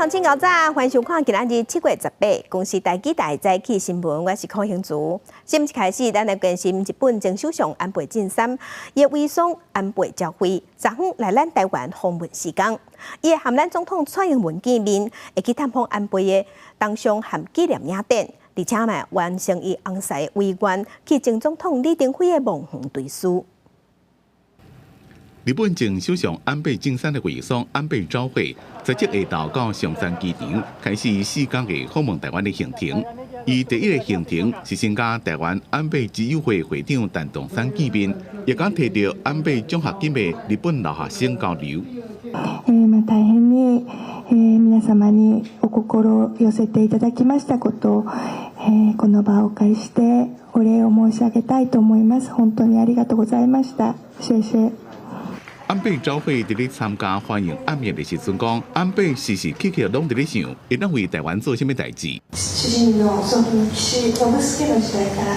行情早早，欢迎收看今仔日7月18日，公司台记台早起新闻，我是柯兴竹。新闻一开始，咱来关心日本前首相安倍晋三，伊的威松安倍朝会昨昏来咱台湾访问时间，伊会和咱总统蔡英文见面，会去探访安倍的当上和纪念影展，而且嘛完成伊红婿委员去前总统李登辉的梦幻对书。 日本前首相安倍晋三的卫松安倍朝会，在即下昼到松山机场开始4天的访问台湾的行程。伊第一个行程是先甲台湾安倍自由会会长陈东山见面，也甲提到安倍奖学金的日本留学生交流。大変に皆様にお心を寄せていただきましたことを、この場を介してお礼を申し上げたいと思います。本当にありがとうございました。谢谢。 安倍朝会伫咧参加欢迎暗宴的时阵讲，安倍时时刻刻拢伫咧想，会当为台湾做什么代志。主人のその岸信介の時代から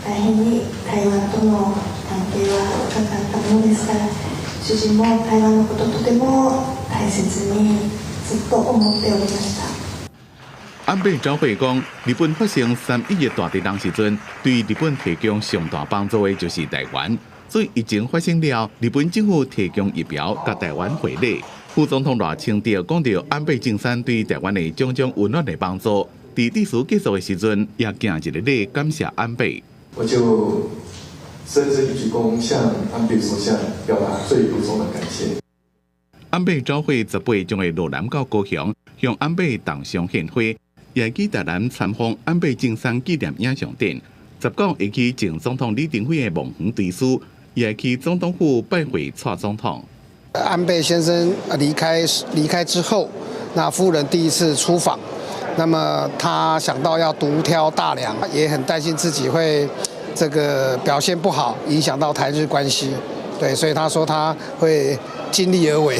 大変に台湾との関係は深かったものですから、主人も台湾のこととても大切にずっと思っておりました。 安倍朝会讲，日本发生3.11大地震时阵，对日本提供上大帮助的就是台湾。 所以疫情发生了，日本政府提供疫苗，甲台湾回礼。副总统赖清德讲到安倍晋三对台湾的种种温暖的帮助。在历史结束的时阵，也行一个礼感谢安倍。我就深深一鞠躬，向安倍首相表达最由衷的感谢。安倍朝会18将会落南到高雄，向安倍同上献花，也会去台南参访安倍晋三纪念影像展。19会去前总统李登辉的梦幻对书。 也去总统府拜会蔡总统。安倍先生离开之后，那夫人第一次出访，那么他想到要独挑大梁，也很担心自己会这个表现不好，影响到台日关系。对，所以他说他会尽力而为。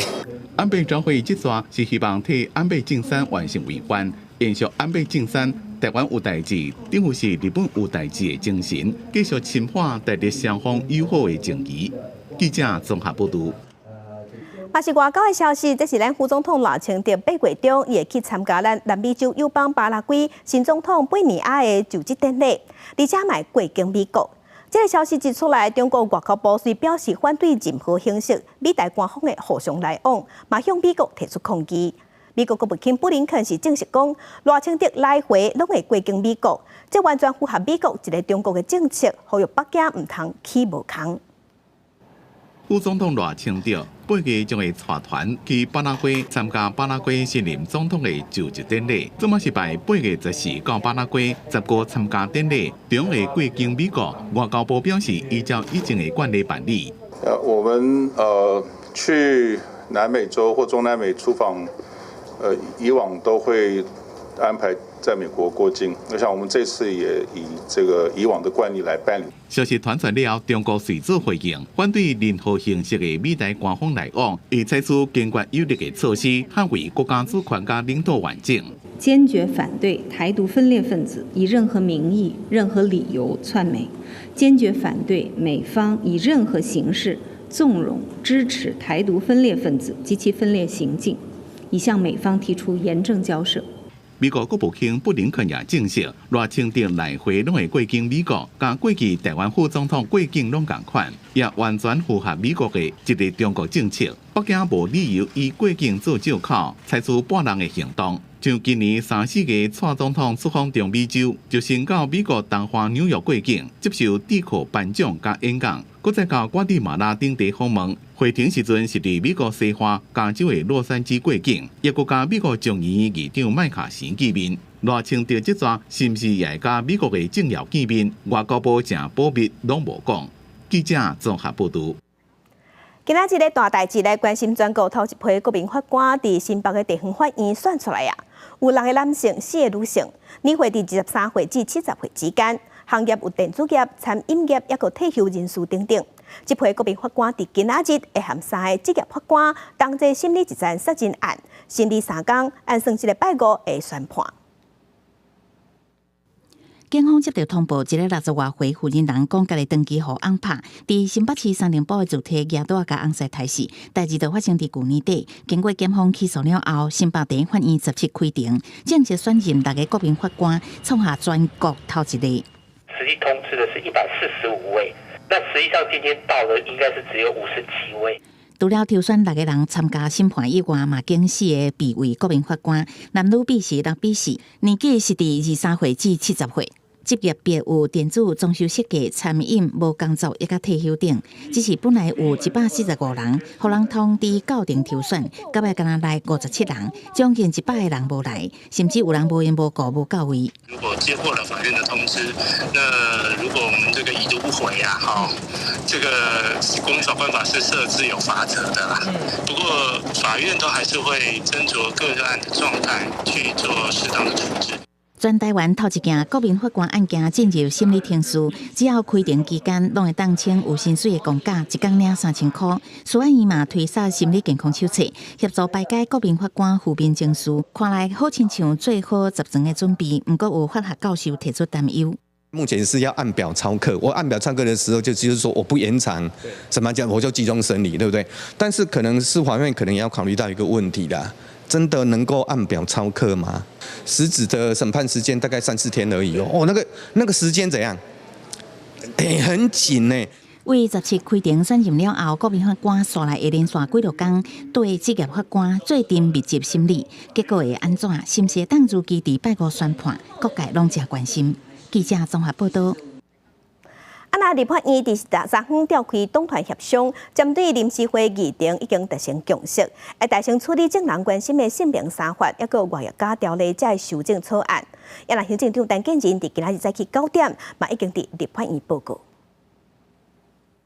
安倍朝会这段是希望替安倍晋三完成遗愿，延续安倍晋三。 台湾有代志，等于是日本有代志的精神，继续深化台日双方友好的情谊。记者综合报道。嘛是外交的消息，这是咱副总统赖清德8月中也去参加咱南美洲友邦巴拉圭新总统贝尼亚的就职典礼，而且嘛过境美国。这个消息一出来，中国外交部虽表示反对任何形式美台官方的互相来往，嘛向美国提出抗议。 美国国务卿布林肯是证实讲，赖清德来回拢会过境美国，这完全符合美国一个中国的政策，呼吁北京唔通起无空。副总统赖清德8月将会带团去巴拉圭参加巴拉圭新任总统的就职典礼，这嘛是拜8月14到巴拉圭15参加典礼，中会过境美国。外交部表示，依照以前的惯例办理。我们去南美洲或中南美出访。 以往都会安排在美国过境，我想我们这次也以这个以往的惯例来办理。消息传出了，中国随之回应，反对任何形式的美台官方来往，会采取坚决有力的措施，捍卫国家主权和领土完整。坚决反对台独分裂分子以任何名义、任何理由竄美，坚决反对美方以任何形式纵容、支持台独分裂分子及其分裂行径。 已向美方提出严正交涉。美国国务卿布林肯也证实，赖清德来回拢会过境美国，甲过去台湾副总统过境拢同款，也完全符合美国的一个中国政策。北京无理由以过境做借口，采取半人的行动。像今年3、4月蔡总统出访中美洲，就先到美国东方纽约过境，接受智库颁奖甲演讲。 搁再到瓜地马拉等地访问，会停时阵是伫美国西花加州的洛杉矶过境，也搁甲美国众议院议长麦卡锡见面。赖清德这段是毋是也会甲美国的政要见面？外交部正保密，拢无讲。记者综合报道。今仔日个大代志来关心，全国头一批国民法官伫新北的地方法院选出来啊，有6个男性，4个女性，年岁伫23岁至70岁之间。 行业有电子业、餐饮业，也个退休人士等等。这批国民法官伫今仔日会和3个职业法官同齐审理一件杀人案，审理3天，按算1个礼拜5会宣判。警方接到通报，一个60多岁妇人人讲，家己登记户翁拍，伫新北市三重埔的主体举刀甲翁婿杀死。代志就发生伫去年底，经过检方起诉了后，新北地法院17开庭，正式选任6个国民法官，创下全国头一例。实际通知的是145位，那实际上今天到的应该是只有57位。除了挑选6个人参加审判以外，嘛经4个备位国民法官，男女比是6比4，年纪是伫23岁至70岁。职业别有电子、装修设计、餐饮、无工作一甲退休等，只是本来有145人，互人通知校定挑选，到尾敢若来57人，将近100个人无来，甚至有人无缘无故无到位。如果接获了法院的通知，那如果我们这个已读不回啊，这个国民法官法是设置有罚则的啦。不过法院都还是会斟酌个案的状态去做适当的处置。全台湾头一件国民法官案件进入审理庭事，只要开庭期间，拢会当请有薪水的公假，一天领3000块。司法院嘛推出心理健康手册，协助排解国民法官负面情绪。看来好亲像做好十全的准备，不过有法学教授提出担忧。目前是要按表操课，我按表操课的时候，就是说我不延长，怎么讲我就集中审理，对不对？但是可能司法院可能也要考虑到一个问题啦。真的能够按表操课吗？实质的审判时间大概3-4天而已哦。那个时间怎样？很紧呢。为17开庭选任了后，国民法官刷来会连续几多天对职业法官做定密集审理，结果会安怎？是不是当如期伫拜五宣判？各界拢真关心。记者综合报道。立法院第13项召开党团协商，针对临时会议程已经达成共识，会大成处理众人关心的性平3法，抑个外役家条例才修正草案。行政长陈建仁伫今仔日早起9点，嘛已经伫立法院报告。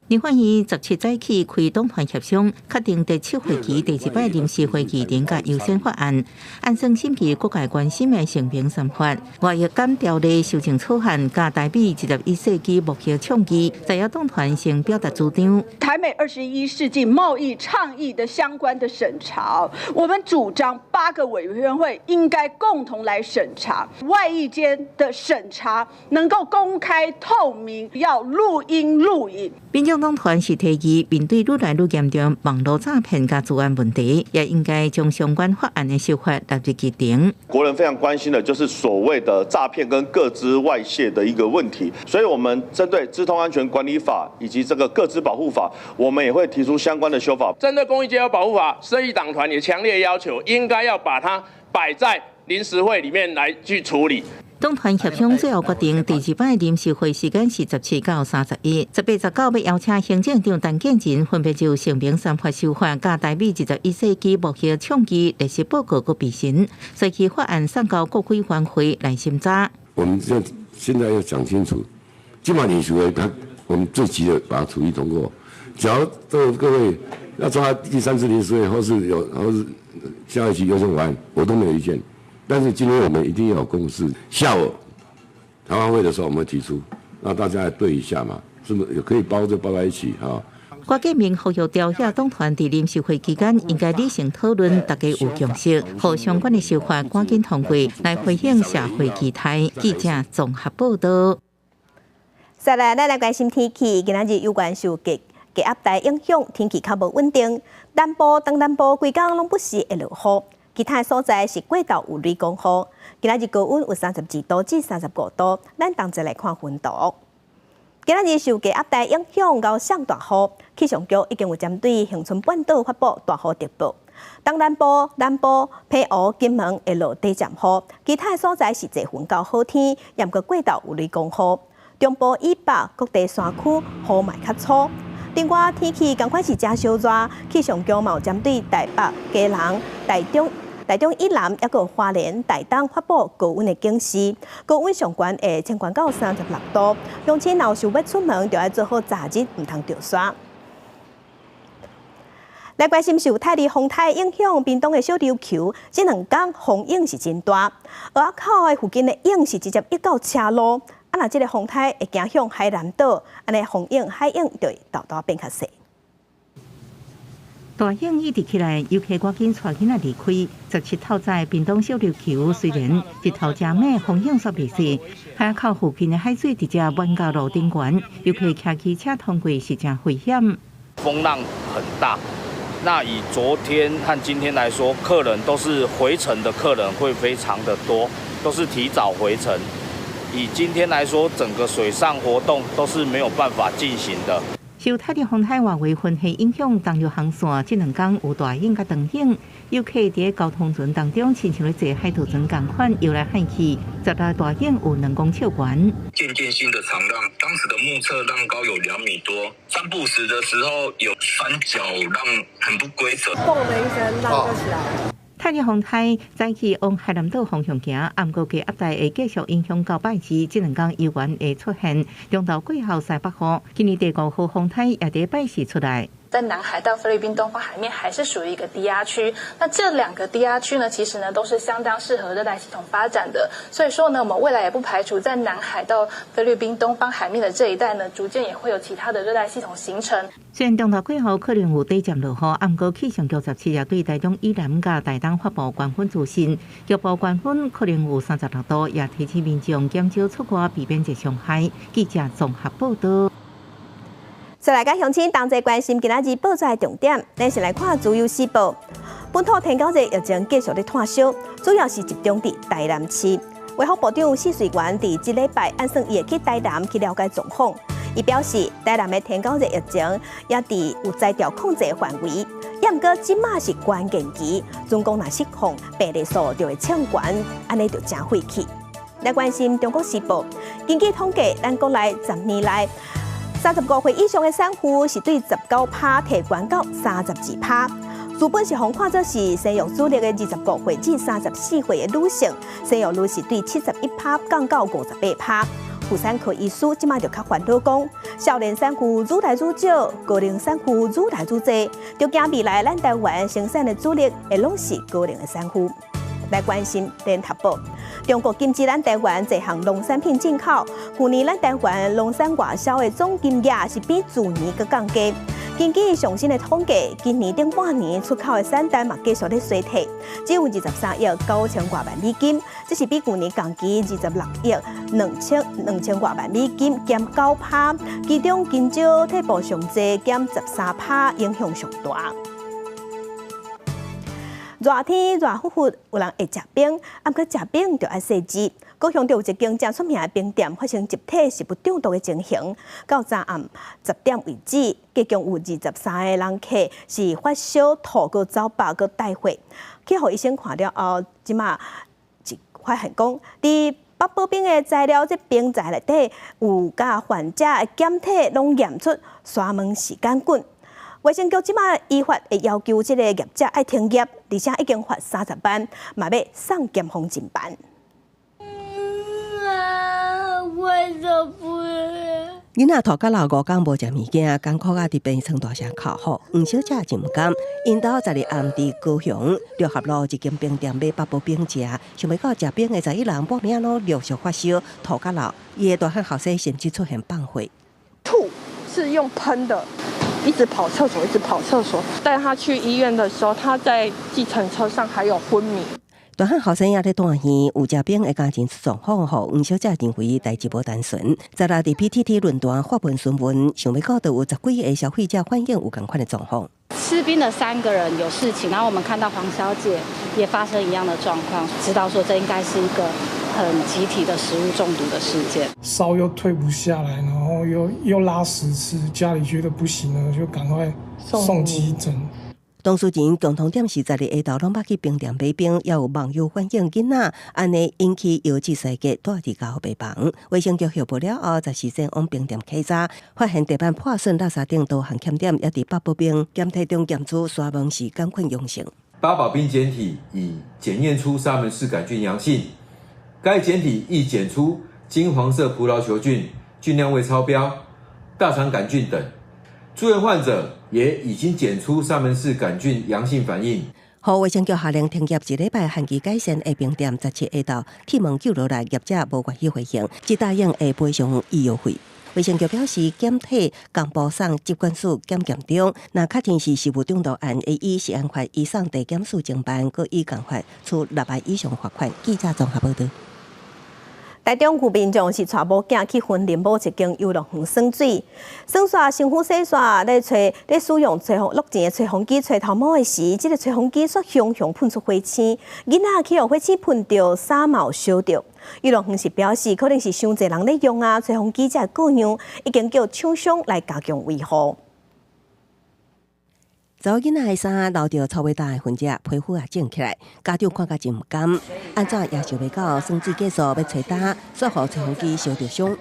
立法院17早起开党团协商，确定第7会期第1摆临时会议程甲优先法案，按算审议各界关心的性平3法、外役监条例修正草案，加台美21世纪目标倡议，在野党团先表达主张。台美21世纪贸易倡议的相关的审查，我们主张8个委员会应该共同来审查，外役间的审查能够公开透明，要录音录影。民众党团是提议，面对愈来愈严重网络诈骗加治安问题，也应该将相关法案的修法纳入议程。国人非常关心的就是所谓的诈骗跟个资外泄的一个问题，所以我们针对资通安全管理法以及这个个资保护法，我们也会提出相关的修法。针对公益街友保护法，社义党团也强烈要求，应该要把它摆在临时会里面来去处理。党团协商最后决定，第2摆临时会时间是17到31、18、19，要邀请行政长陈建仁分别就性平3法修法加台美21世纪目标倡议历史报告和备询，所以法案送到国会反会来审查。我们现在要讲清楚，今晚临时会，我们最急的把它处理通过。只要各位要抓第3次临时会，或是下一期优先法案，我都没有意见。但是今天我们一定要有共识。下午台湾会的时候，我们会提出，让大家来对一下嘛，是不是也可以包在一起啊？郭建明呼吁朝野党团在临时会期间应该理性讨论，大家有共识，和相关的修法赶紧通过，来回应社会期待。记者综合报道。再来，咱来关心天气，今仔日有关受低压带影响，天气较无稳定，南部、东南部规工拢不时会落雨。其他所在是过道有雷公雨，今仔日高温有32度至35度，咱同齐来看温度。今仔日受低压带影响，到上大雨，气象局已经有针对恒春半岛发布大雨特报。东南部、南部、澎湖、金门会落低暂雨，其他所在是侪云到好天，也过过道有雷公雨。中部以北各地山区雨嘛较粗。另外，天气同款是真烧热，气象局嘛有针对台北、基隆、台中以南，也有花莲、台东发布高温的警示，高温上悬会升悬到36度。乡亲若想要出门，就要做好早日，唔通掉沙。来关心受泰利风台影响，屏东的小琉球这2天风影是真大，鹅仔口的附近的影是直接溢到车路。若这个风台会行向海南岛，安尼风影、海影就会大大变较细。大影一直起来，游客赶紧带囡仔离开。17头在屏东小琉球，虽然日头正美，风景煞袂细，海口附近的海水直接漫到路顶悬，游客骑机车通过是真危险。风浪很大。那以昨天和今天来说，客人都是回程的客人会非常的多，都是提早回程。以今天来说，整个水上活动都是没有办法进行的。受泰迪风台外围云系影响，东游航线这2天有大影甲长影，游客伫交通船当中，亲像咧坐海盗船同款游来海去，十来大影有2公尺悬。渐渐性的长浪，当时的目测浪高有2米多，散步时的时候有三角浪，很不规则。嘣的一声，浪就起来了。泰迪风台早起往海南岛方向行，暗过嘅压带会继续影响到拜四，这2天有缘会出现，中岛季候西北风，今年第5号风台也伫拜四出来。在南海到菲律宾东方海面还是属于一个低压区，那这2个低压区呢，其实呢都是相当适合热带系统发展的，所以说呢，我们未来也不排除在南海到菲律宾东方海面的这一带呢，逐渐也会有其他的热带系统形成。虽然中岛季候可能有短暂落雨，暗过气象局17也对台中以南甲台东发布高温资讯，预报高温可能有36度，也提醒民众减少出外，避免热伤害。记者综合报道。再来，甲乡亲同齐关心今仔日报纸的重点，咱先来看自由时报。本土天狗节疫情继续咧炭烧，主要是集中伫台南市。卫福部长谢水元伫即礼拜按算伊会去台南去了解状况。伊表示，台南的天狗节疫情也伫有在调控制范围，也毋过即马是关键期，总共若失控，病例数就会抢悬，安尼就真晦气。来关心中国时报，根据统计，咱国内10年来，35岁以上的产妇是对19%提悬到32%。资本是互看作是生育主力的25岁至34岁的女性，生育率是对71%降到58%。妇产科医师即马就较烦恼讲，少年产妇愈来愈少，高龄产妇愈来愈多，就惊未来咱台湾生产的主力会拢是高龄的产妇。来关心联合报，中国禁止咱台湾这项农产品进口。去年咱台湾农产外销的总金额是比去年更降低。根据上新的统计，今年顶半年出口的产单嘛继续咧衰退，只有23亿9千多万美金，这是比去年同期26亿2千多万美金，减9%。其中金蕉退步上济，减13%，影响上大。热天热乎乎，有人会食冰，啊，佮食冰就爱洗机。高雄就有一间正出名的冰店发生集体食物中毒的情形，到昨暗10点为止，计共有23个人客是发烧、吐、佮走饱、佮带血。去互医生看了后，即马是发现讲，伫北保冰的材料，这冰材内底有甲患者的检体拢验出沙门氏杆菌。卫生局即马依法会要求这个业者爱停业，而且已经罚30万，嘛要送检方侦办。为什么？囡仔头甲老5天无食物件，艰苦啊伫病床大声哭吼。黄小姐真毋甘，因兜12日暗伫高雄六合路一间冰店买北部冰食，想要到食冰的11人报名咯，陆续发烧、头甲老，伊的大汉后生甚至出现放血。吐是用喷的。一直跑厕所，一直跑厕所。带他去医院的时候，他在计程车上还有昏迷。大汉后生也咧断线，有食冰的家庭出状况后，黄小姐认为代志无单纯。昨日伫 PTT 论坛发文询问，想要到都有10几个消费者反映有同款的状况。吃冰的3个人有事情，然后我们看到黄小姐也发生一样的状况，知道说这应该是一个很集体的食物中毒的事件。烧又退不下来，然后又拉10次，家里觉得不行了，就赶快送急诊。当事人共同点是12日下昼拢捌去冰店买冰，也有网友反映囡仔安尼引起邮寄世界带伫家病房。卫生局汇报了后，10时前往冰店稽查，发现地板破损、垃圾顶多项欠点，也伫北部冰检体中检出沙门氏杆菌阳性。八宝冰检体已检验出沙门氏杆菌阳性，该检体亦检出金黄色葡萄球菌，菌量未超标，大肠杆菌等。住院患者也已经检出沙门氏杆菌阳性反应。互卫生局下令停业1礼拜，限期改善的冰店17下昼启门9落来，业者无愿意回应，只答应会赔偿医药费。卫生局表示，检体公布送疾管署检验中，若确定是食物中毒案，会以食安法移送地检署侦办，搁以共法处6万以上罚款。记者综合报道。台中有民众是带某囝去云林某一间游乐园耍水，耍煞身躯洗煞，咧使用录前的吹风机吹头毛的时，这个吹风机却熊熊喷出火星，囡仔去互火星喷到，衫毛烧着。游乐园是表示，可能是伤侪人咧用啊，吹风机才会故样，已经叫厂商来加强维护。查某囡仔的衫留着臭味大的痕迹，皮肤也整起来，家长看甲真唔甘。安怎也想袂到，耍水结束要吹干，却互吹风机烧着伤。2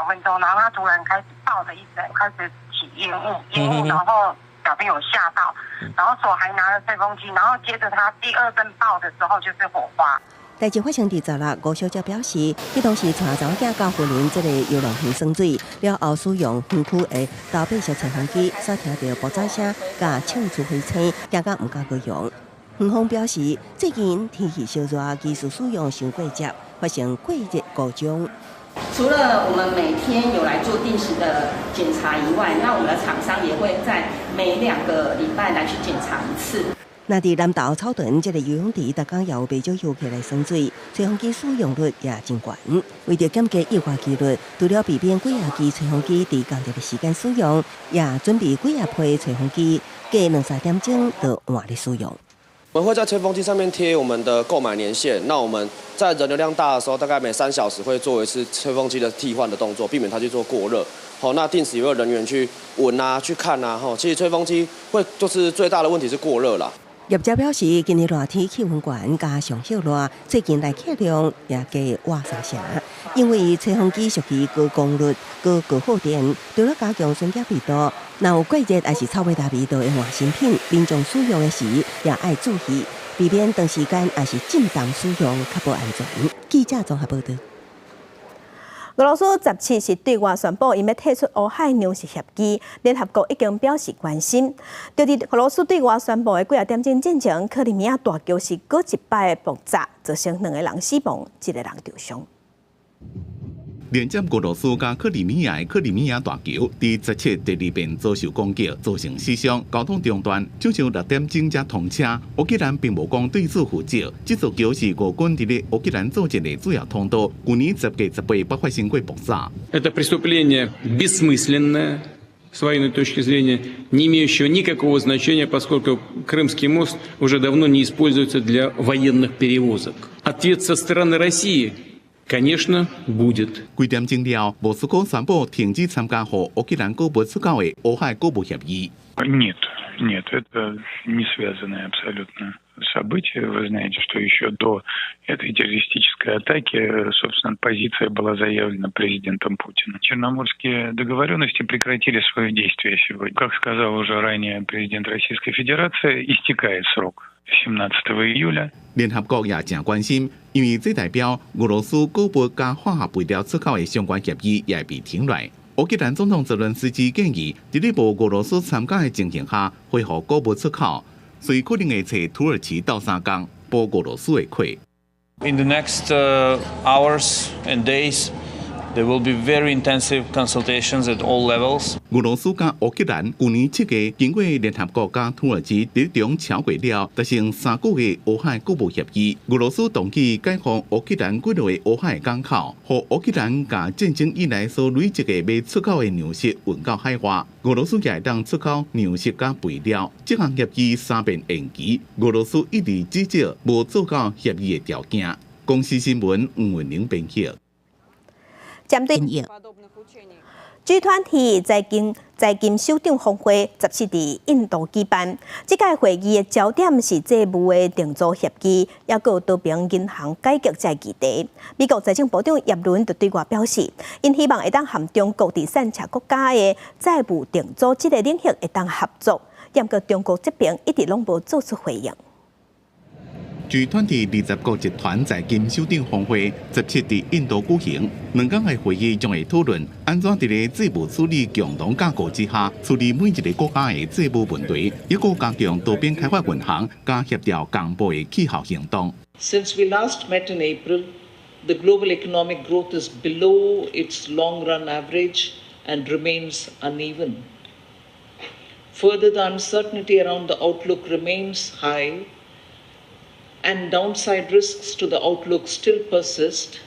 分钟，然后他突然开始爆的一声，开始起烟雾，然后小朋友吓到，然后手还拿着吹风机，然后接着他第2声爆的时候就是火花。代志发生伫10日，吴小姐表示，伊当时带查某囝到云林这个游乐园耍水，了后使用园区的倒背式吹风机，煞听到爆炸声，甲呛出火星，惊甲唔敢过用。园方表示，最近天气烧热，技术使用伤过接，发生过热故障。除了我们每天有来做定时的检查以外，那我们的厂商也会在每2个礼拜来去检查1次。那伫南投草屯这个游泳池，逐工也有不少游客来耍水，吹风机使用率也真悬。为着减低液化机率，除了避免几廿支吹风机伫同日的时间使用，也准备几廿批吹风机，隔2-3点钟就换咧使用。我们会在吹风机上面贴我们的购买年限。那我们在人流量大的时候，大概每3小时会做一次吹风机的替换的动作，避免它去做过热。好，那定时也有人员去闻啊、去看啊。其实吹风机会就是最大的问题是过热啦。业者表示，今日热天气温悬，加上热热，最近来客量也加活3成。因为吹风机属于高功率、高耗电，除了加强酸碱味道，若有过热还是臭味大味道的换新品，民众使用的时也要注意，避免长时间还是震动使用，确保安全。记者综合报道。俄罗斯17是对外宣布，因要退出乌海粮食协议。联合国已经表示关心。就伫俄罗斯对外宣布的几点钟进前，克里米亚大桥是搁一摆的爆炸，造成2个人死亡，1个人受伤。连接俄罗斯甲克里米亚的克里米亚大桥，伫17第2遍遭受攻击，造成死伤，交通中断，早上6点钟才通车。乌克兰并无讲对此负责。这座桥是俄军伫咧乌克兰组织的主要通道，去年10月18日发生过爆炸。Это преступление бессмысленное, с военной точки зрения, не имеющего никакого значения, поскольку Крымский мост уже давно не используется для военных перевозок. Ответ со стороны России。Конечно, будет. 几点钟了，莫斯科宣布停止参加和乌克兰购物出口的乌海购物协议。Нет, это не связанное абсолютно событие. Вы знаете, что еще до этой террористической атаки, собственно, позиция была заявлена президентом Путиным. Черноморские договоренности прекратили свое действие сегодня. Как сказал уже ранее президент Российской Федерации, истекает срок. 17 июля。联合国也正关心，因为这代表俄罗斯购物加化学肥料出口的相关协议也被停来。乌克兰总统泽伦斯基建议，在咧无俄罗斯参加的情形下，恢复购物出口，随可能会找土耳其斗相共补俄罗斯的亏。In the next hours and days, there will be very intensive consultations at all levels. 俄罗斯甲乌克兰去年7月经过联合国甲土耳其伫中超过了，达成3个月乌海购物协议。俄罗斯同期解放乌克兰几落的乌海港口，互乌克兰甲战争以来所累积的要出口的粮食运到海外。俄罗斯也会当出口粮食甲肥料。这项协议3遍延期，俄罗斯一直指责无做到协议的条件。公司新闻黄文玲编辑。针对G20 财经首长峰会17伫印度举办，这届会议的焦点是债务的定租协议，也有多边银行改革在议题。美国财政部长耶伦就对外表示，因希望会当含中国第三车国家的债务定租这个领域会当合作，不过中国这边一直拢无做出回应。G20 20国集团财经首长峰会17伫印度举行，2天的会议将会讨论安怎伫咧债务处理共同架构之下处理每一个国家的债务问题，也个加强多边开发银行加协调公布的气候行动。Since we last met in April, the global economic growth is below its long-run average and remains uneven. Further, the uncertainty around the outlook remains high, and downside risks to the outlook still persist,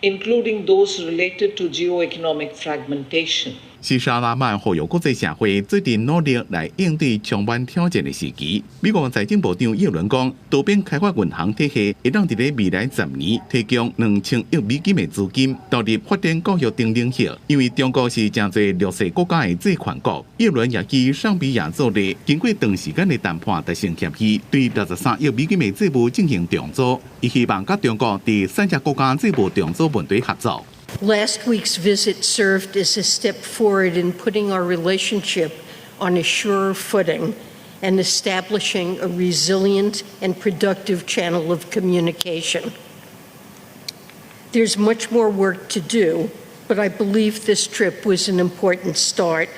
including those related to geoeconomic fragmentation. 是沙拉曼呼吁国际社会最近努力来应对充满挑战的时期。美国财政部长耶伦讲，多边开发银行体系会让在未来10年提供2000亿美金的资金，投入发展教育等领域。因为中国是真侪弱势国家的借款国，耶伦也基于上比亚做例，经过长时间的谈判达成协议，对63亿美金的债务进行重组。伊希望甲中国伫3只国家债务重组问题合作。 Last week's visit served as a step forward in putting our relationship on a surer footing and establishing a resilient and productive channel of communication. There's much more work to do, but I believe this trip was an important start.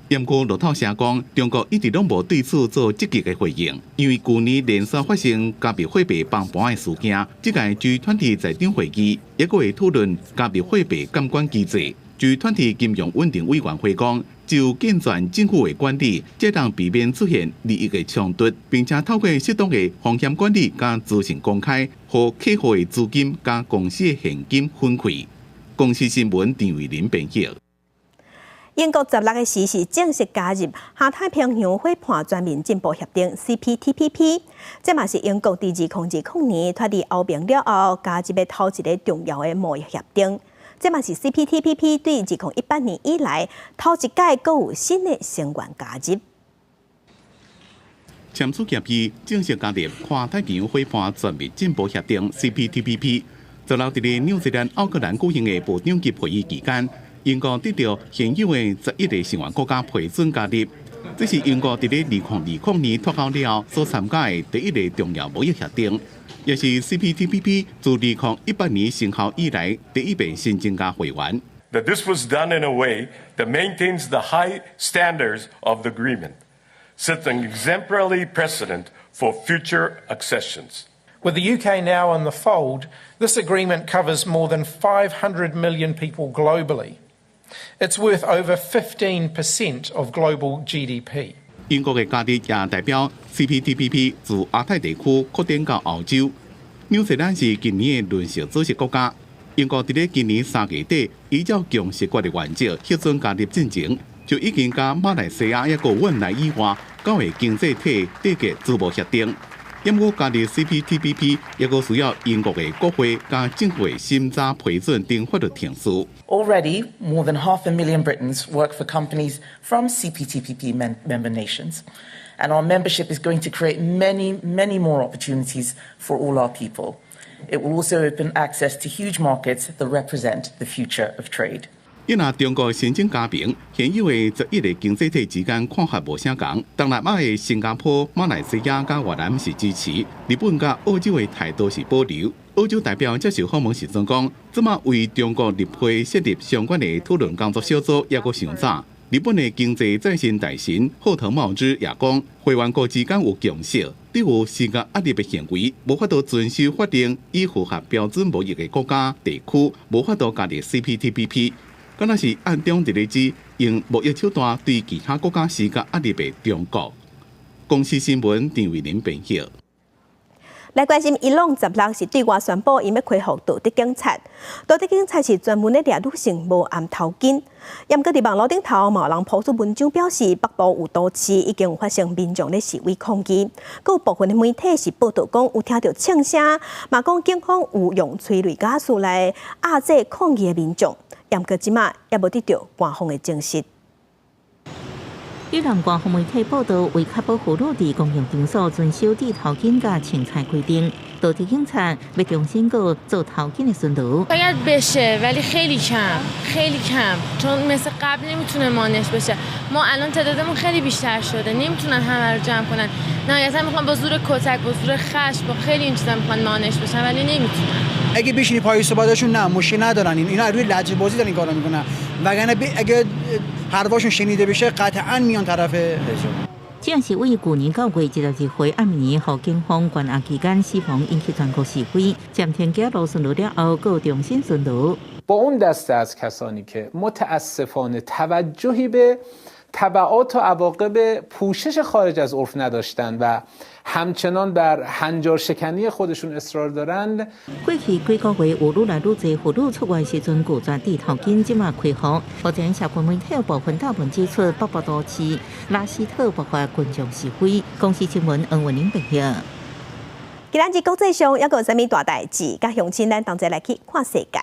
严过路透社讲，中国一直拢无对此做积极的回应，因为去年连续发生加密货币崩盘的事件，这届G20财长会议也会讨论加密货币监管机制。G20金融稳定委员会讲，就健全政府的管理，才能避免出现利益的冲突，并且透过适当的风险管理加资讯公开，和客户的资金加公司的现金分馈。公司新闻张伟林编译。 英国16个时是正式加入亚太平洋伙伴全面进步协定 （CPTPP）， 这嘛是英国伫2020年脱离欧盟了后加入的头一个重要的贸易协定。这嘛是 CPTPP 对2018年以来头一届阁有新的成员加入。签署协议正式加入跨太平洋伙伴全面进步协定 （CPTPP）。就留伫纽西兰奥克兰举行的部长级会议期间。 英国得到现有的11个成员国家批准加入，这是英国伫2020年脱欧了后所参加的第一个重要贸易协定，也是 CPTPP 自2018年生效以来第一遍新增加会员。That this was done in a way that maintains the high standards of the agreement, sets an exemplary precedent for future accessions. With the UK now in the fold, this agreement covers more than 500 million people globally. It's worth over 15% of global GDP. 英国的加入也代表 CPTPP 自亚太地区扩展到欧洲。纽西兰是今年的轮值主席国家。英国伫今年3月底依照共识国的原则核准加入进程，就已经甲马来西亚一个汶莱以外9个经济体缔结自贸协定。因过加入 CPTPP 也个需要英国的国会加政府的审查批准等法律程序。Already, more than 500,000 Britons work for companies from CPTPP member nations, and our membership is going to create many, many more opportunities for all our people. It will also open access to huge markets that represent the future of trade. 因若中国申请加盟，现有的11个经济体之间看法无相同。东南亚的新加坡、马来西亚甲越南是支持，日本甲澳洲的态度是保留。澳洲代表接受访问时阵讲，即马为中国入会设立相关的讨论工作小组也阁尚早。日本的经济再生大臣后藤茂之也讲，会员国之间有共识，对有施加压力的行为，无法度遵守法令，以符合标准贸易的国家地区，无法度加入 CPTPP。 敢若是暗中伫咧指用贸易手段对其他国家施加压力的中国。公司新闻张伟林编译。来关心伊朗16是对外宣布，伊要恢复道德警察。道德警察是专门咧掠女性无按头巾。严格伫网络顶头，有人抛出文章表示，北部有多次已经有发生民众咧示威抗议。佮有部分的媒体是报道讲有听到枪声，嘛讲警方有用催泪ga斯来压制抗议的民众。 严格即马也无得到官方的证实。伊朗官方媒体报道，为确保妇女伫公共场所遵守戴头巾甲穿菜规定，道德警察要重新过做头巾的巡逻。باید بشه ولی خیلی کم چون مثل قبل نمیتونه مانعش بشه. ما الان تعدادمون خیلی بیشتر شده. نمیتونن همه رو جمع کنن. نهایتا میخوان با زور کتک، با زور خشم، با خیلی این چیزا میخوان مانعش بشن ولی نمیتونن. اگه بشینی پای صحبتاشون نه مشکل ندارن، اینا روی لهجه بازی دارن این کارو میکنن. وگرنه اگه حرفاشون شنیده بشه قطعا میان طرف حجاب. 这是为去年9月12日暗暝，予警方关押期间死亡引起全国示威，暂停加路巡逻了后，又重新巡逻。با اون دسته از کسانی که متاسفانه توجهی به تبعات و عواقب پوشش خارج از عرف نداشتن و همچنان بر هنجار شکنی خودشون اصرار دارند. 过去几个月有愈来愈多妇女出外时阵拒绝地头巾，即马开放。目前社会媒体有部分大部指出，北部都市拉斯特爆发群众示威。公司新闻黄文玲报道。今日国际上还有啥物大代志？甲乡亲咱同齐来去看世界。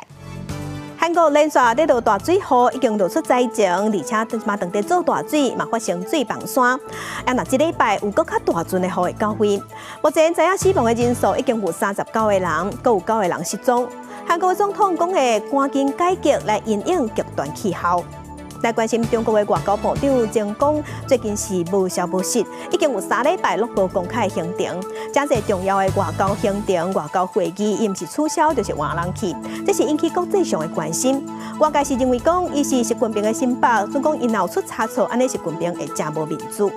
韩国连续得到大水祸，已经露出灾情，而且嘛当地做大水，嘛发生水崩山。若这礼拜有更较大阵的雨会到位。目前知影死亡的人数已经有39个人，阁有9个人失踪。韩国总统讲会赶紧改革来因应极端气候。来关心中国的外交部长曾讲，最近是无消无息，已经有3礼拜陆续公开行程，真侪重要的外交行程、外交会议，伊毋是取消就是换人去，这是引起国际上的关心。外界是认为讲，伊是习近平的新北，总讲因闹出差错，安尼习近平会真无民主。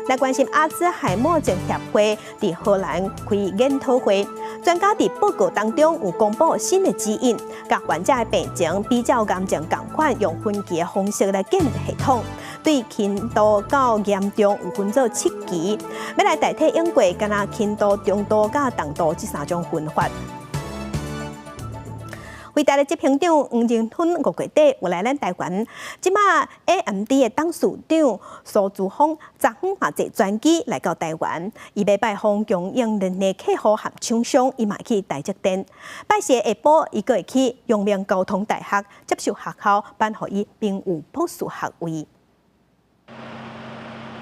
来关心阿兹海默症协会伫荷兰开研讨会，专家伫报告当中有公布新的指引，甲患者的病情比较癌症同款，用分级的方式来建立系统，对轻度到严重有分做7级，要来代替英国敢若轻度、中度甲重度这3种分法。伟大的执行长黄仁勋5月底有来咱台湾，即马 AMD 的董事长苏姿丰昨昏嘛坐专机来到台湾，伊要拜访供应链的客户和厂商，伊嘛去台积电。拜谢下晡，伊个会去阳明交通大学接受学校颁予伊并有博士学位。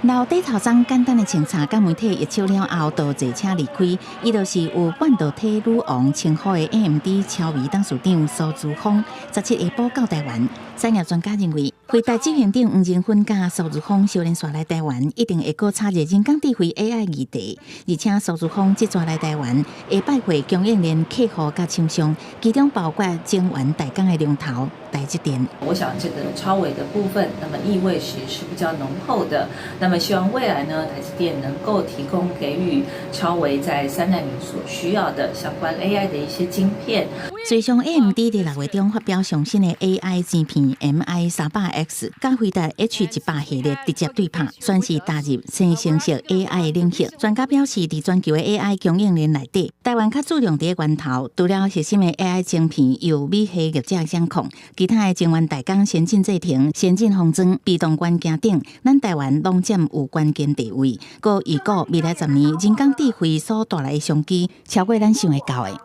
老底头章简单的清查，甲媒体一照了后，就坐车离开。伊就是有半导体女王称号的 AMD 超微董事长苏姿丰。17下晡到台湾，产业专家认为，会台执行长黄仁勋甲苏姿丰小连续来台湾，一定会搁插入人工智慧 AI 议题。而且苏姿丰即转来台湾，会拜会供应链客户甲厂商，其中包括晶圆代工的龙头台积电。我想这个超微的部分，那么意味是比较浓厚的。那么希望未来呢，台积电能够提供给予超微在3奈米所需要的相关 AI 的一些晶片。最上 AMD 伫6月中发表上新的 AI 晶片 MI300X， 甲辉达 H100系列直接对拍，算是踏入生成式 AI 领域。专家表示，伫全球的 AI 供应链内底，台湾较注重伫源头，除了核心的 AI 晶片，由美系业者相控，其他的晶圆代工、先进制程、先进封装、被动元件等，咱台湾拢占有关键地位。搁预估未来10年，人工智慧所带来的商机，超过咱想会到的。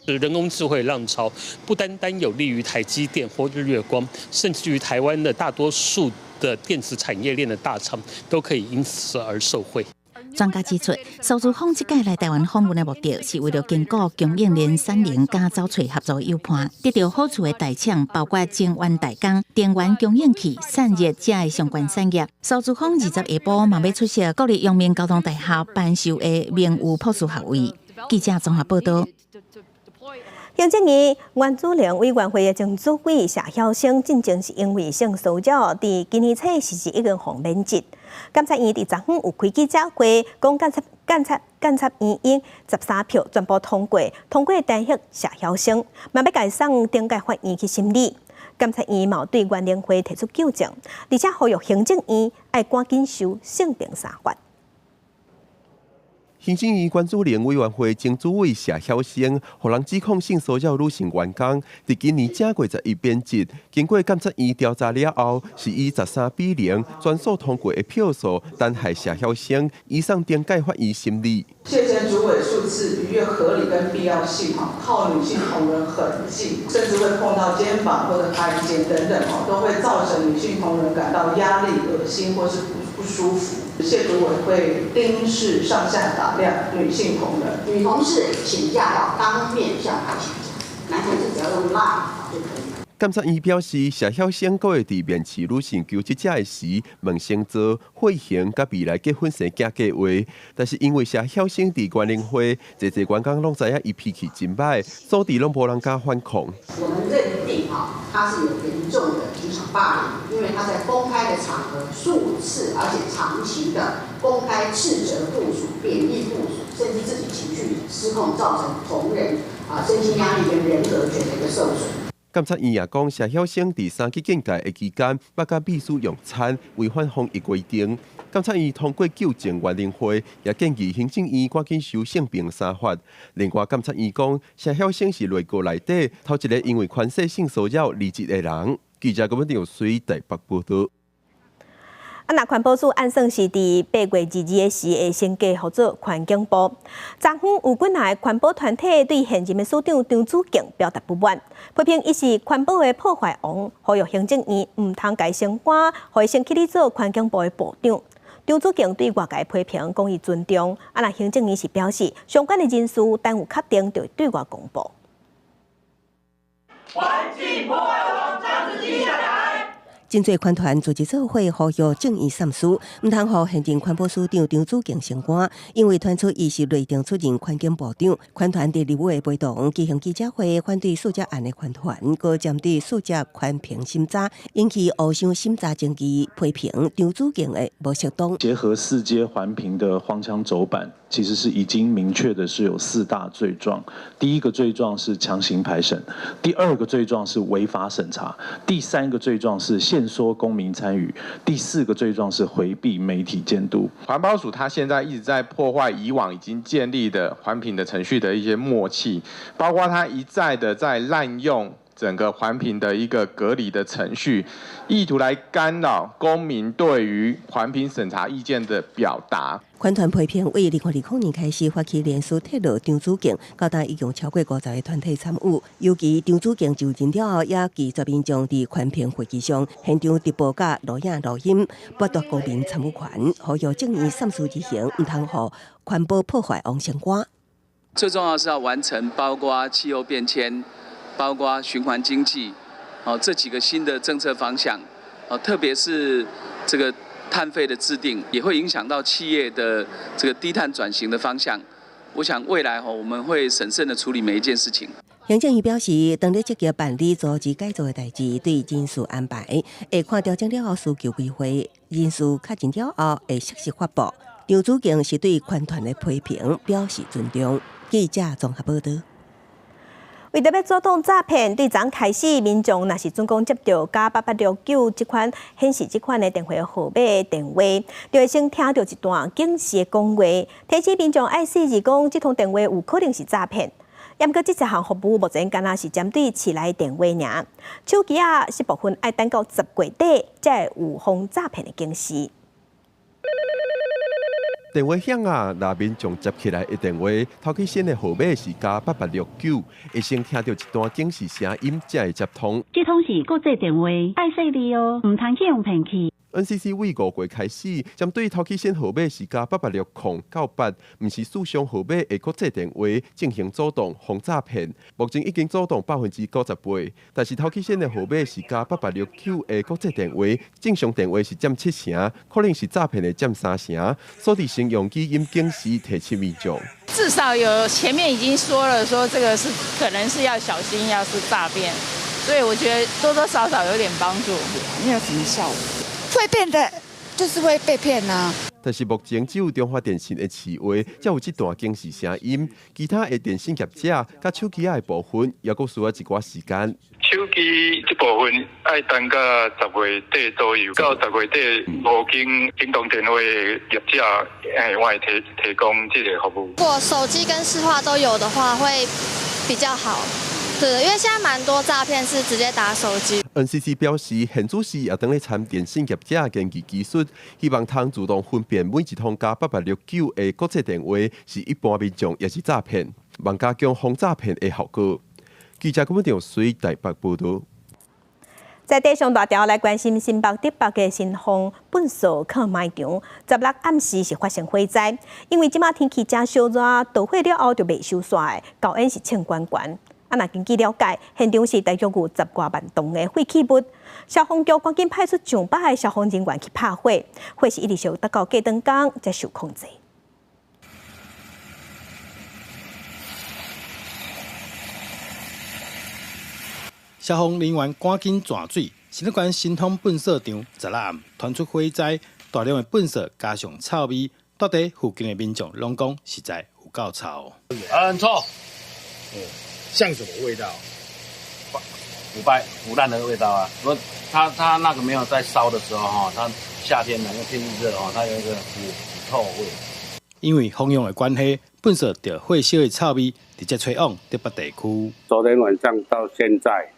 人工智慧浪潮不单单有利于台积电或日月光，甚至于台湾的大多数的电子产业链的大厂都可以因此而受惠。专家指出，苏姿丰这届来台湾访问的目的是为了兼顾供应链产能，加找找合作优伴，得到好处的大厂包括晶圆代工、电源供应器、散热这的相关产业。苏姿丰20下晡嘛要出席国立阳明交通大学颁授的名誉博士学位。记者综合报道。行政院原子能委员会的前主委谢晓星，进前是因为性骚扰，伫今年初实施一个方免职。监察院伫昨昏有开记者会，讲监察院因13票全部通过弹劾谢晓星，嘛要改送顶届法院去审理。监察院嘛对原能会提出纠正，而且呼吁行政院要赶紧修性平3法。行政院原子能委员会前主委谢晓星，互人指控性骚扰女性员工，伫今年正月11变职。经过监察院调查了后，是以13-0全数通过的票数，弹劾谢晓星，移送顶届法院审理。谢前主委数次逾越合理跟必要性，靠女性同仁很近，甚至会碰到肩膀或者盘肩等等，都会造成女性同仁感到压力、恶心或是不舒服。谢主委会盯视上下打量女性同仁，女同事请假要当面向她请假，男同事只要用 LINE 就可以。监察院表示，谢晓星阁会伫面试女性求职者的时，问星座、血型甲未来结婚生囝计划。但是因为谢晓星伫原能会，侪员工拢知影伊脾气真歹，所以拢无人敢反抗。我们认定他是有严重的职场霸凌，因为他在公开的场合数次而且长期的公开斥责部属、贬义部属，甚至自己情绪失控，造成同仁身心压力跟人格权的一个受损。监察院也讲，社晓生伫3级警戒的期间，不甲秘书用餐，违反防疫规定。监察院通过纠正员令会，也建议行政院赶紧修性平3法。另外，监察院讲，社晓生是内阁内底头一个因为权势性骚扰离职的人。记者郭文长随台北报道。那环保署按算是伫8月22日时会升格合作环境部。昨昏有几名环保团体对现任的署长张子敬表达不满，批评伊是环保的破坏王，呼吁行政院唔通改升官，互伊升起去做环境部的部长。张子敬对外界批评讲伊尊重，那行政院是表示相关的人事等有确定就会对外公布。环境破坏王张子敬下台。真侪环团组织做会呼吁正义善事，唔通互现任环保署长张子敬升官，因为传出伊是内定出任环境部长。环团伫立委的陪同举行记者会，反对塑胶案的环团，搁针对塑胶环评审查引起乌箱审查争议，批评张子敬的无适当。结合4阶环评的荒腔走板，其实是已经明确的是有4大罪状。第一个罪状是强行排审，第2个罪状是违法审查，第3个罪状是限缩公民参与，第4个罪状是回避媒体监督。环保署它现在一直在破坏以往已经建立的环评的程序的一些默契，包括它一再的在滥用整个环评的一个隔离的程序，意图来干扰公民对于环评审查意见的表达。环团批评为2020年开始发起连署铁路张子敬，到达已经超过50个团体参与。尤其张子敬就任了后，也拒绝民众伫环评会议上现场直播甲录影录音，剥夺公民参与权，呼吁正义善事之行，唔通互环保破坏王升官。最重要是要完成包括气候变迁、包括循环经济，这几个新的政策方向，特别是这个碳费的制定，也会影响到企业的这个低碳转型的方向。我想未来我们会审慎的处理每一件事情。行政院表示，当咧积极办理组织改造的代志，对人事安排会看调整了后需求规划，人事确认了后会适时发布。张子敬是对环团的批评表示尊重。记者综合报道。为着要阻挡诈骗，对昨开始，民众若是准讲接到+8869这款显示这款的电话号码的电话，就会先听到一段警示的讲话，提醒民众爱注意讲这通电话有可能是诈骗。不过，这项服务目前敢若是针对市内电话尔，手机是部分爱等到10月底才会有防诈骗的警示。电话响啊！那民众接起来的电话，头起先的号码是+8869，会先听到一段警示声音才会接通。这通是国际电话，爱细腻哦，唔通去用骗去。NCC 为5月开始，针对头起先号码是+886098，唔是四项号码的国际电话进行阻挡防诈骗。目前已经阻挡98%，但是头起先的号码是+8869的国际电话，正常电话是占7成，可能是诈骗的占3成。所以先用语音警示提醒民众。至少有前面已经说了，说这个是可能是要小心，要是诈骗，所以我觉得多多少少有点帮助。没有什么效果。会变的，就是会被骗啊。但是目前只有中华电信的市话才有这段警示声音，其他的电信业者甲手机的部分也阁需要一寡时间。手机这部分要等到10月底左右，到10月底无经动电话的业者，我会提供这个服务。如果手机跟市话都有的话，会比较好。对，因为现在蛮多诈骗是直接打手机。NCC 表示，现主时也等咧参电信业者研究技术，希望通自动分辨每一通+8869的国际电话是一般民众也是诈骗，望加强防诈骗的效果。记者郭文长随台北报道。在地上大条来关心新北迪北的新丰本所靠卖场，16暗时是发生火灾，因为即马天气真烧热，导火了后就未收煞的，高温是称关关。若根据了解，现场是大约有10多万吨的废弃物，消防局赶紧派出上百个消防人员去拍火，火是一直烧达到过灯工才受控制。消防人员赶紧转水，新馆新丰粪扫场16暗传出火灾，大量的粪扫加上臭味，到底附近的民众拢讲实在有够臭。很臭。像什么味道？腐烂的味道啊。如果它那个没有在烧的时候哈，它夏天呢，因为天气热哦，它有一个腐臭味。因为风用的关系，粪扫着火烧的臭味直接吹往台北地区。昨天晚上到现在，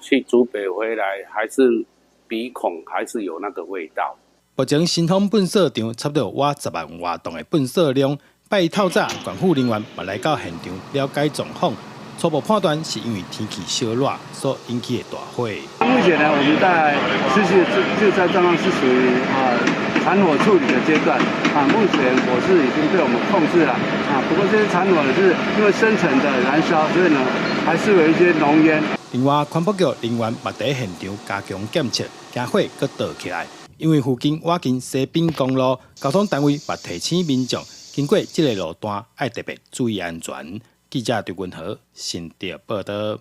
去竹北回来，还是鼻孔还是有那个味道。目前新丰粪扫场差不多挖10万活动的粪扫量，拜透早管府人员也来到现场了解状况。初步判断是因为天气烧热所引起的大火。目前呢，我们在失去救灾状况是属于残火处理的阶段目前火势已经被我们控制了不过这些残火呢是因为深层的燃烧，所以呢还是有一些浓烟。另外，环保局人员也在现场加强检测，惊火搁倒起来。因为附近挖近西滨公路，交通单位也提醒民众经过这个路段要特别注意安全。记者对云和新竹报道。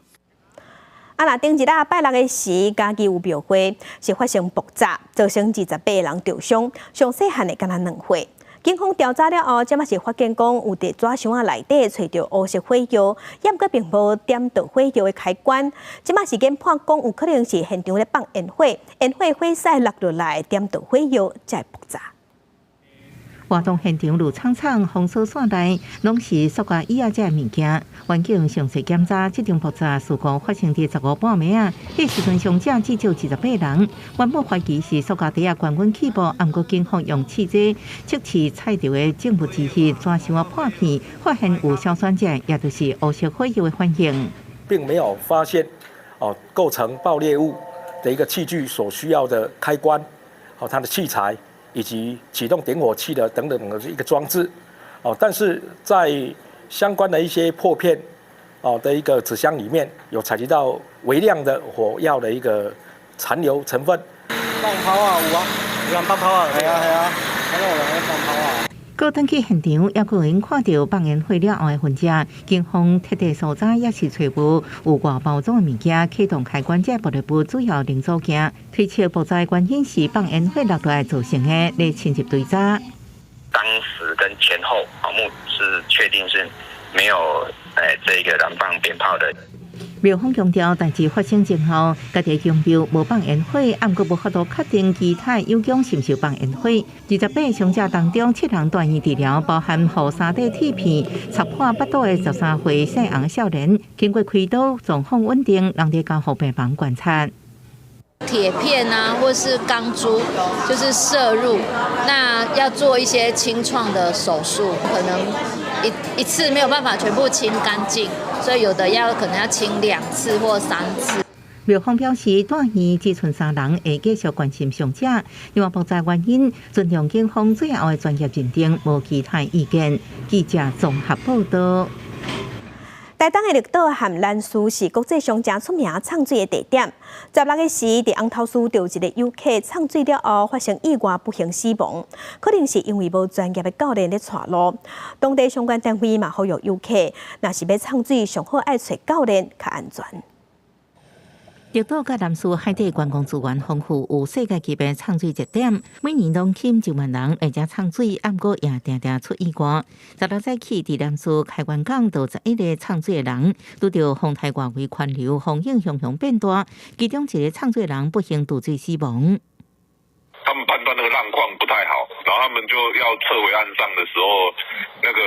那顶一日拜六的时，嘉义有庙会是发生爆炸，造成28人受伤，上细汉的敢若2岁。警方调查了后，即马是发现讲有伫纸箱内底找到黑色火药，也阁并无点到火药的开关。即马是检判讲有可能是现场咧放烟火，烟火火势落落来点到火药才会爆炸。活动现场路苍苍，封锁线内拢是塑胶椅仔物件。环境详细检查，这场爆炸事故发生伫15半暝啊，迄时阵伤者至少28人。原本怀疑是塑胶袋啊悬滚起爆，不过警方用汽车测试踩到的证物之一，纸箱啊破片，发现有硝酸钾，也就是黑色火药的反应，并没有发现构成爆裂物的一个器具所需要的开关，它的器材。以及启动点火器的等等的一个装置，但是在相关的一些破片的一个纸箱里面，有采集到微量的火药的一个残留成分。放炮啊，有人放炮啊，系啊，看到有人放炮啊。过登去现场，也有人看到放烟火了后的痕迹。警方特地搜查，也是找无有外包装的物件，启动开关这部内部主要零组件。推测爆炸原因是放烟火落来造成的，来侵入对炸。当时跟前后目是确定是没有这个燃放鞭炮的。庙方强调，代志发生前后，家己强调无放烟火，暗过无法度确定其他有奖是毋是放烟火。28伤者当中，7人住院治疗，包含予3块铁片插破腹肚的13岁姓洪少年，经过开刀，状况稳定，人伫交互病房观察。铁片啊，或是钢珠，就是摄入，那要做一些清创的手术，可能一次没有办法全部清干净，所以有的可能要清2次或3次。庙方表示，住院只剩3人，会继续关心伤者。另外，爆炸原因，尊重警方最后的专业认定，无其他意见。记者综合报道。台东的绿岛和兰屿是国际上正出名唱水的地点。16日时，伫红头树有一个游客唱水了后发生意外不幸死亡，可能是因为无专业的教练咧带路。当地相关单位嘛呼吁游客，若是要唱水，上好爱找教练较安全。绿岛甲南屿海底观光资源丰富，有世界级的唱水热点，每年拢吸引1万人来遮唱水，不过也常常出意外。16早起，伫南屿开元港有11个唱水的人，拄到风台外围环流，风影熊熊变大，其中一个唱水人不幸溺水死亡。他们判断那个浪况不太好，然后他们就要撤回岸上的时候，那个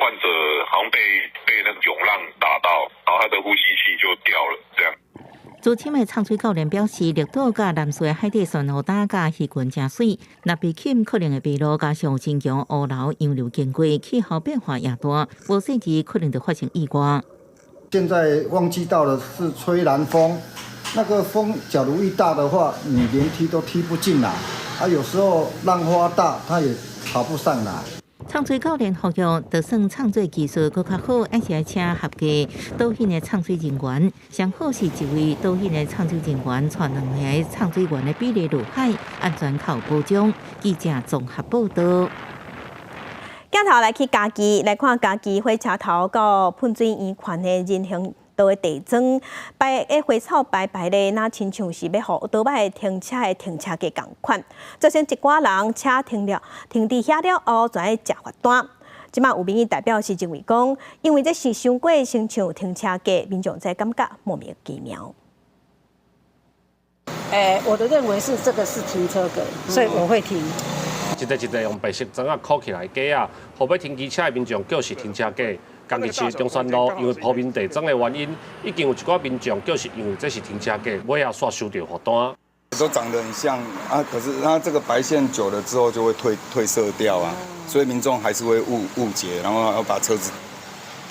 患者好像被那个涌浪打到，然后他的呼吸器就掉了，这样。资深的唱水教练表示，绿岛甲南屿的海底酸雨打甲鱼群真水，若被浸可能会疲劳，加上真强乌流洋流经过，气候变化也大，无细节可能就发生意外。现在旺季到了，是吹南风，那个风假如一大的话，你连踢都踢不进来，有时候浪花大，它也跑不上来。唱水教练呼吁，就算唱水技术更较好，还是要请合格导引的唱水人员。上好是一位导引的唱水人员，带2名唱水员的比例入海，安全靠保障。记者综合报道。镜头来去嘉义，来看嘉义火车头到喷水圆环的人行道的地砖，白的花草白白的，那亲像是要互倒摆停车的停车格同款。造成一寡人车停伫遐了后，全爱食罚单。即马有民意代表是认为讲，因为这是伤过亲像停车格，民众才感觉莫名其妙。我的认为是这个是停车格，所以我会停。一个一个用白色砖啊扣起来架啊，后要停机车的民众叫是停车格。家己市中山路因为铺面地砖的原因，已经有一寡民众叫是因为这是停车格，尾啊煞收到罚单。都长得很像啊，可是它这个白线久了之后就会褪色掉啊，所以民众还是会误解，然后要把车子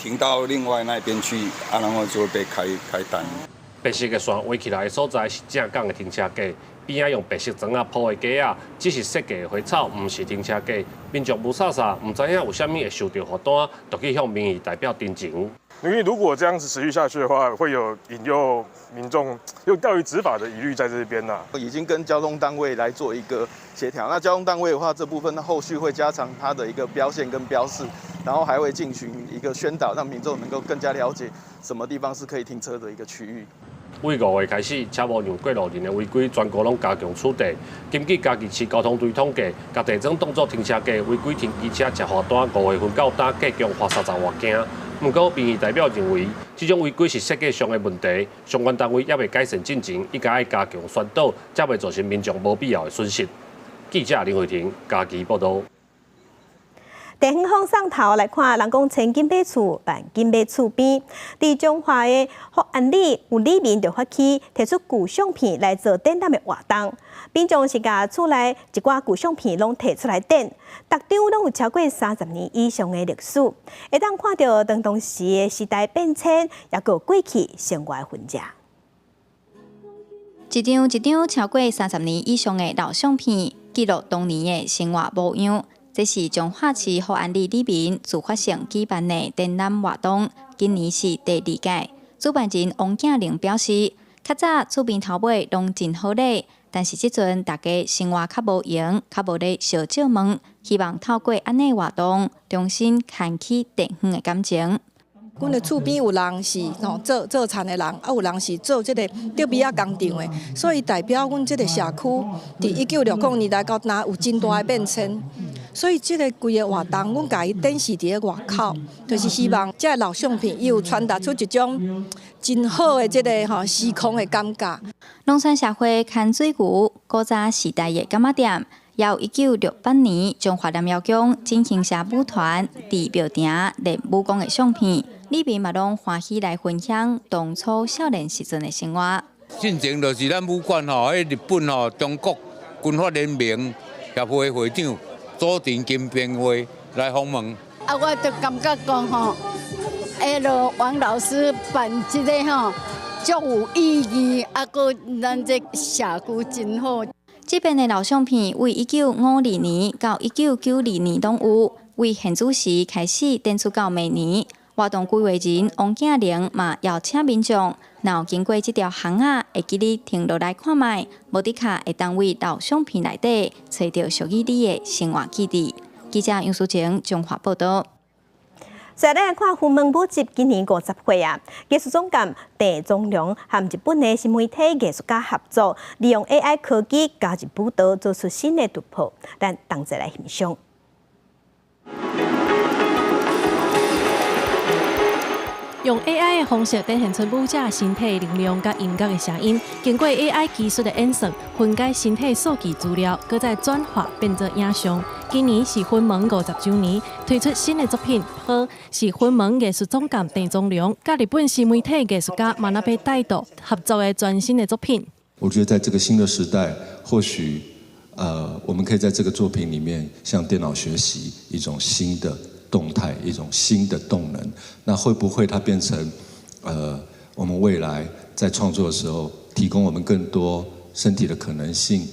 停到另外那边去啊，然后就会被开单。白色的线围起来的所在是正港的停车格，边仔用白色砖啊铺的架啊，只是设计的花草，唔是停车格。民众无傻傻，唔知影有啥物会收到罚单，就去向民意代表တင်情。因为如果这样子持续下去的话，会有引诱民众又钓鱼执法的疑虑在这边呐。已经跟交通单位来做一个协调，那交通单位的话，这部分后续会加强它的一个标线跟标示，然后还会进行一个宣导，让民众能够更加了解什么地方是可以停车的一个区域。为5月开始，车无让过路人的违规全国拢加强处理。根据家己市交通队统计，甲地砖当作停车格违规停机车吃罚单，5月份到打计共罚30外件。不过，民意代表认为，这种违规是设计上的问题，相关单位也未改善进程，应该加强宣导，才袂造成民众无必要的损失。记者林慧婷家己报道。地方风上头来看，人讲千金买厝，万金买厝边。伫中华的福安里，有里民就发起提出旧相片来做展览的活动。民众是甲厝内一寡旧相片拢摕出来展，逐张拢有超过30年以上的历史，会当看到当时的时代变迁，也有过去生活痕迹。一张一张超过30年以上的老相片，记录当年的生活模样。这是彰化市福安里里民自发性举办的展览活动，今年是第2届。主办人王景玲表示，较早厝边头尾拢真好咧，但是即阵大家生活较无闲，较无咧烧借问，希望透过安尼活动，重新牵起地方的感情。阮的厝边有人是做田的人，啊有人是做这个稻米啊工厂的，所以代表阮这个社区伫1960年代到哪有真大的变迁。所以这个规个活动，阮家己展示伫个外口，就是希望这老相片有传达出一种真好的这个时空的感觉。龙山社会牵水牛古早时代的柑仔店，也有1968年中华南药宫进行社舞团伫庙埕练武功的相片，里面嘛拢欢喜来分享当初少年时阵的生活。进前就是咱武馆迄日本中国军法联盟协会会长佐田金平会来访问。我就感觉讲王老师办这个足有意义，个咱这社区真好。这边的老相片为1952年到1992年拢有，为现主时开始展出到明年。活动规划人王景玲嘛邀请民众，若有经过这条巷仔，会记得停落来看卖，无伫卡会当为老相片内底找到属于你的生活记忆。记者杨淑晴综合报道。再来看云门舞集今年50岁啊！艺术总监郑宗良和日本的新媒体艺术家合作，利用 AI 科技加入舞蹈，做出新的突破。咱同齐来欣赏。用 AI 的方式展现出舞者身体能量甲音乐的声音，经过 AI 技术的演算，分解身体数据资料，搁再转化变作影像。今年是云门50周年，推出新的作品，好是云门艺术总监郑宗良甲日本新媒体艺术家马纳贝带斗合作的全新的作品。我觉得在这个新的时代，或许我们可以在这个作品里面向电脑学习一种新的动态，一种新的动能。那会不会它变成我们未来在创作的时候提供我们更多身体的可能性？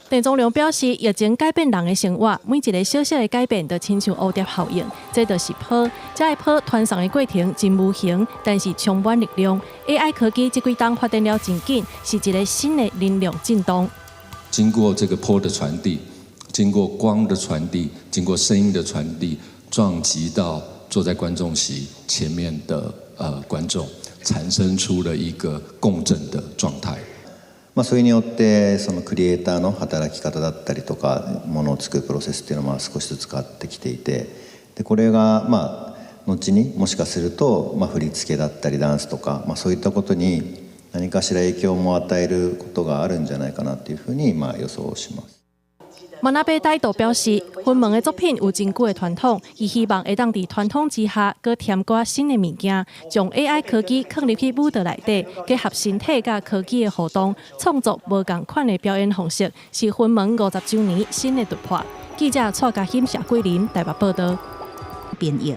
郑宗良表示，疫情改变人的生活，每一个小小的改变都亲像蝴蝶效应，这就是跑。这个跑传送的过程真无形，但是充满力量。AI 科技这几档发展了真紧，是一个新的能量震动。经过这个波的传递，经过光的传递，经过声音的传递，撞击到坐在观众席前面的观众，产生出了一个共振的状态。それによってそのクリエイターの働き方だったりとかものを作るプロセスっていうのは少しずつ変わってきていて、でこれが後にもしかすると振り付けだったりダンスとかそういったことに何かしら影響も与えることがあるんじゃないかなというふうに予想します。莫那贝态度表示，云门的作品有真久的传统，伊希望会当伫传统之下，佮添加新的物件，将 AI 科技放入去舞蹈内底，结合身体甲科技的互动，创作无同款的表演方式，是云门50周年新的突破。记者蔡嘉欣、谢桂林台北报道。编译。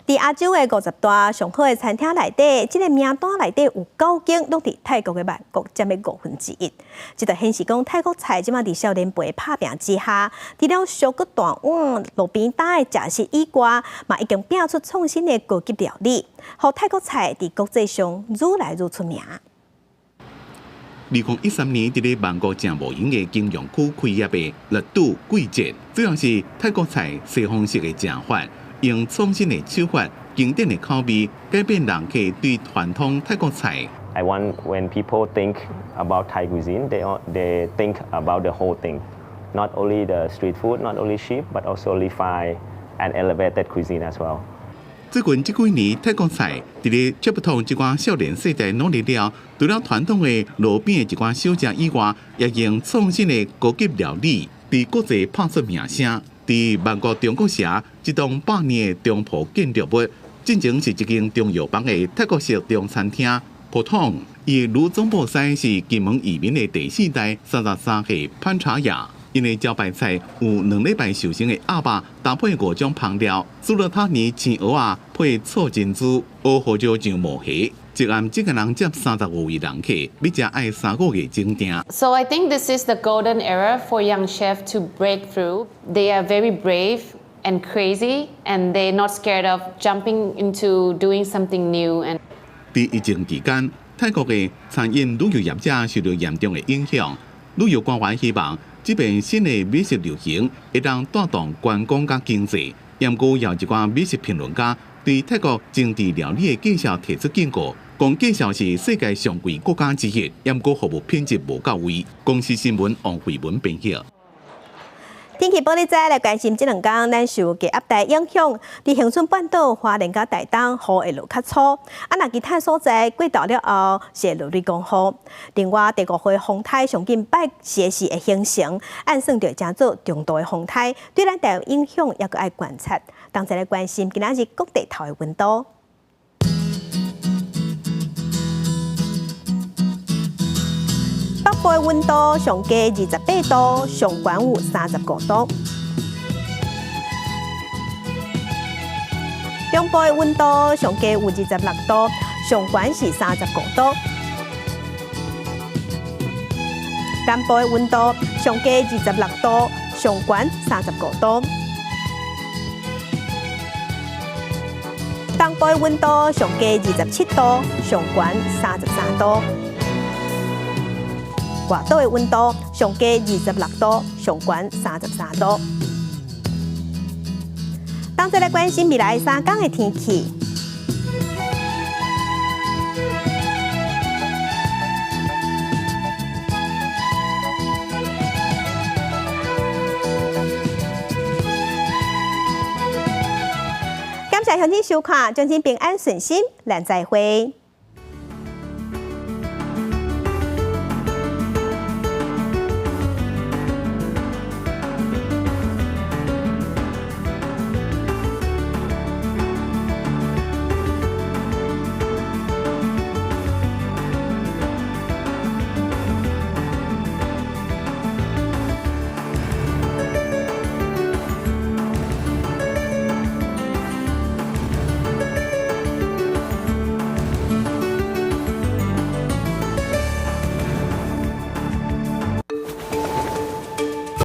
伫亚洲的50大上好的餐厅内底，这个名单内底有9间拢伫泰国的曼谷占了1/5。这就显示讲泰国菜即马伫少年辈拍拼之下，除了小个大碗路边摊的食食以外，嘛已经变出创新的高级料理，互泰国菜伫国际上愈来愈出名。2013年，伫咧曼谷正无影的金融区开业的热度季节，主要是泰國菜西方式的食法。用創新的手法、經典的口味，改變人客對傳統泰國菜。I want when people think about Thai cuisine, they think about the whole thing, not only the street food, not only cheap, but also refined and elevated cuisine as well. 最近這幾年，泰國菜伫咧接不同一寡少年世代努力了，除了傳統的路邊的一寡小食以外，也用創新的高級料理，佇國際拍出名聲。伫曼谷中國社一棟100年的中葡建築物，進前是一間中藥房的泰國式中餐廳。普通，伊女總部師是金門移民的第4代33歲潘茶雅。因的招牌菜有2禮拜壽星的鴨肉，搭配5種香料，豬肉塔尼青蚵仔配醋珍珠，蚵胡椒醬毛蝦。一暗只個人接35位人客，要食愛3-5個鐘定。So I think this is the golden era for young chefs to break through. They are very brave and crazy, and they're not scared of jumping into doing something new. And 在疫情期間，泰國嘅餐飲旅遊業者受到嚴重嘅影響。旅遊官員希望，這邊新嘅美食流行會當帶動觀光甲經濟。不過，有一寡美食評論家對泰國精緻料理嘅介紹提出警告。講介紹是世界上貴國家之一，不過服務品質無到位。公司新聞王慧文編譯。天氣報你知來關心這兩天，咱受低壓帶影響，佇恆春半島、花蓮甲台東雨會落較粗，若其他所在過到了後是落雨降雨。另外，第5回風颱上近8時時會形成，按算着正做中度的風颱，對咱帶有影響，也閣愛觀察。同齊來關心今仔日各地頭的溫度。北部的溫度上低28度，上懸有35度；中部的溫度上低有26度，上懸是35度；南部的溫度上低26度，上懸35度；東部的溫度上低27度，上懸33度。外島的溫度上低26度，上懸33度。當再來關心未來3天的天氣。感謝向天收看，將請平安順心，咱再會。